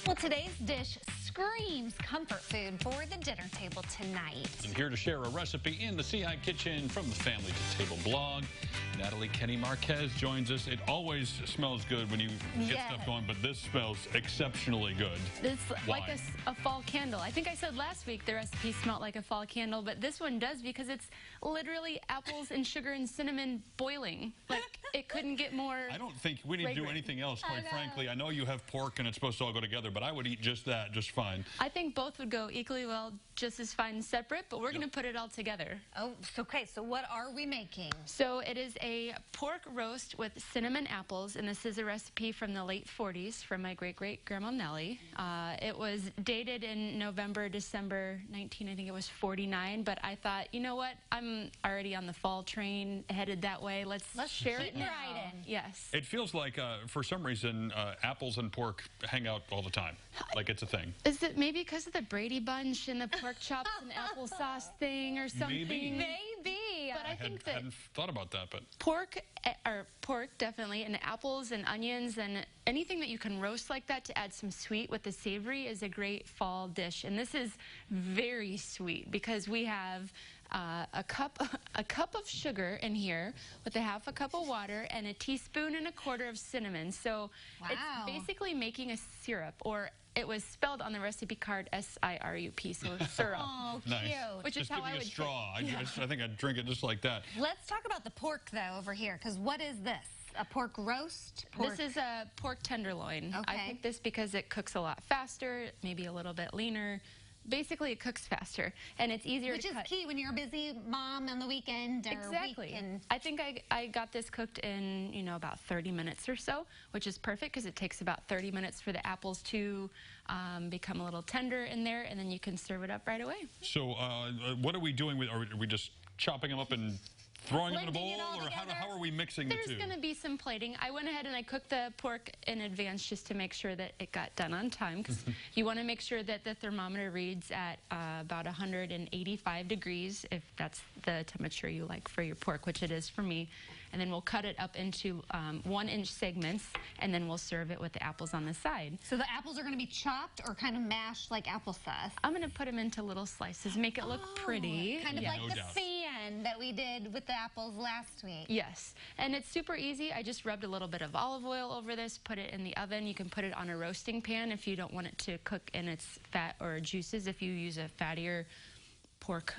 Well, today's dish screams comfort food for the dinner table tonight. And here to share a recipe in the CI Kitchen from the Family to Table blog, Natalie Kenny Marquez joins us. It always smells good when you get stuff going, but this smells exceptionally good. It's like a fall candle. I think I said last week the recipe smelled like a fall candle, but this one does because it's literally apples and sugar and cinnamon boiling. Like, it couldn't get more. I don't think we need to do anything else, quite frankly. I know you have pork and it's supposed to all go together, but I would eat just that just fine. I think both would go equally well, just as fine separate, but we're going to put it all together. Oh, okay. So what are we making? So it is a pork roast with cinnamon apples, and this is a recipe from the late 40s from my great-great-grandma Nellie. It was dated in November, December 19, I think it was 49, but I thought, you know what, I'm already on the fall train, headed that way. Let's share it now. Right in. Yes. It feels like, for some reason, apples and pork hang out all the time, like it's a thing. Is it maybe because of the Brady Bunch and the pork chops and applesauce thing or something? Maybe. But I think that hadn't thought about that, but pork definitely, and apples and onions and anything that you can roast like that to add some sweet with the savory is a great fall dish. And this is very sweet because we have a cup of sugar in here with a half a cup of water and a teaspoon and a quarter of cinnamon. So it's basically making a syrup, or it was spelled on the recipe card S-I-R-U-P, so syrup. Oh, nice. cute. Which just is how give me I would a straw. Yeah. I think I'd drink it just like that. Let's talk about the pork, though, over here, because what is this? A pork roast? This is a pork tenderloin. Okay. I picked this because it cooks a lot faster, maybe a little bit leaner. Basically, it cooks faster, and it's easier to cut. Which is key when you're a busy mom on the weekend or Exactly. weekend. I think I got this cooked in, about 30 minutes or so, which is perfect because it takes about 30 minutes for the apples to become a little tender in there, and then you can serve it up right away. So what are we doing with, are we just chopping them up and throwing them in a bowl, or how are we mixing the two? There's going to be some plating. I went ahead and I cooked the pork in advance just to make sure that it got done on time, because you want to make sure that the thermometer reads at about 185 degrees, if that's the temperature you like for your pork, which it is for me. And then we'll cut it up into 1-inch segments, and then we'll serve it with the apples on the side. So the apples are going to be chopped or kind of mashed like applesauce? I'm going to put them into little slices, make it look pretty. Kind of like the fan that we did with the apples last week. Yes, and it's super easy. I just rubbed a little bit of olive oil over this, put it in the oven. You can put it on a roasting pan if you don't want it to cook in its fat or juices, if you use a fattier pork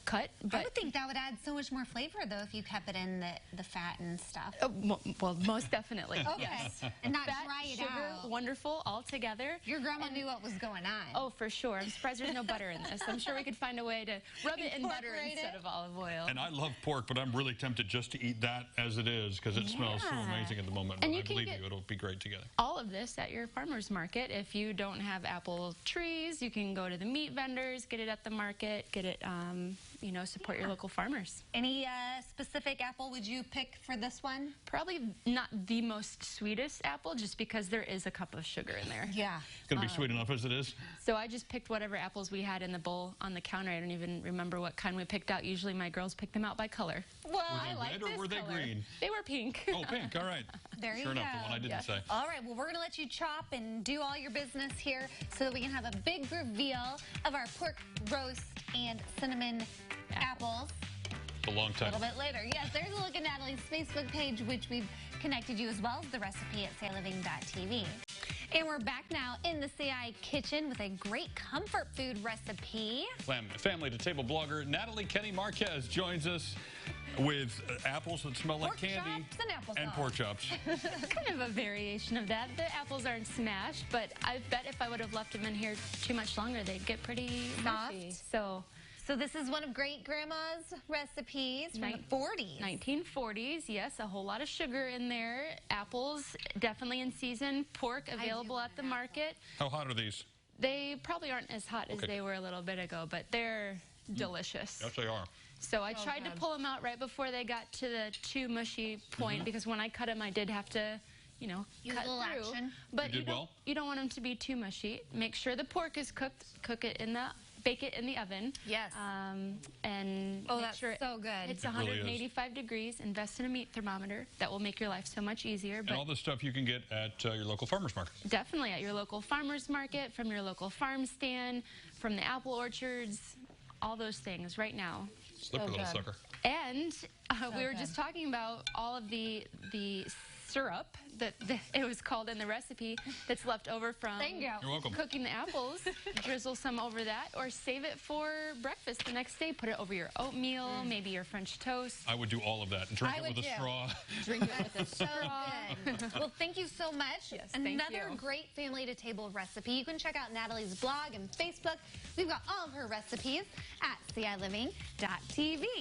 cut. But I would think that would add so much more flavor, though, if you kept it in the fat and stuff. Well, most definitely. Okay. Yes. And not Fat, dry it sugar, out. wonderful, all together. Your grandma knew what was going on. Oh, for sure. I'm surprised there's no butter in this. I'm sure we could find a way to rub it in butter instead of olive oil. And I love pork, but I'm really tempted just to eat that as it is, because it smells so amazing at the moment. And but you I believe you, it'll be great together. All of this at your farmer's market. If you don't have apple trees, you can go to the meat vendors, get it at the market, get it, support your local farmers. Any specific apple would you pick for this one? Probably not the most sweetest apple, just because there is a cup of sugar in there. Yeah. It's going to be sweet enough as it is. So I just picked whatever apples we had in the bowl on the counter. I don't even remember what kind we picked out. Usually my girls pick them out by color. Well, I like red, or were they green? They were pink. Oh, pink. All right. There you Sure go. enough, the one I didn't say. All right, well, we're going to let you chop and do all your business here so that we can have a big reveal of our pork roast and cinnamon apples. A long time. A little bit later. Yes, there's a look at Natalie's Facebook page, which we've connected you as well as the recipe at CiLiving.tv. And we're back now in the CI kitchen with a great comfort food recipe. Family to Table blogger Natalie Kenny Marquez joins us with apples that smell like candy and pork chops. Kind of a variation of that. The apples aren't smashed, but I bet if I would have left them in here too much longer, they'd get pretty mushy. So this is one of great-grandma's recipes from the 40s. 1940s, yes, a whole lot of sugar in there. Apples, definitely in season. Pork available at the market. How hot are these? They probably aren't as hot as they were a little bit ago, but they're delicious. Yes, they are. So I tried to pull them out right before they got to the too mushy point, because when I cut them, I did have to cut through. Action. But you don't want them to be too mushy. Make sure the pork is cooked. Cook it in the bake it in the oven. Yes. And Oh, make that's sure so good. It's It really is. 185 degrees. Invest in a meat thermometer. That will make your life so much easier. And But all this stuff you can get at your local farmer's market. definitely at your local farmer's market, from your local farm stand, from the apple orchards, all those things right now. Slippery little good. sucker. And we were good. just talking about all of the syrup that it was called in the recipe that's left over from Thank you. You're welcome. cooking the apples. Drizzle some over that, or save it for breakfast the next day. Put it over your oatmeal, maybe your French toast. I would do all of that. Drink I it would with a too. straw. Drink it with a So straw. good. Well, thank you so much. Yes, thank Another you. great family to table recipe. You can check out Natalie's blog and Facebook. We've got all of her recipes at CiLiving.tv.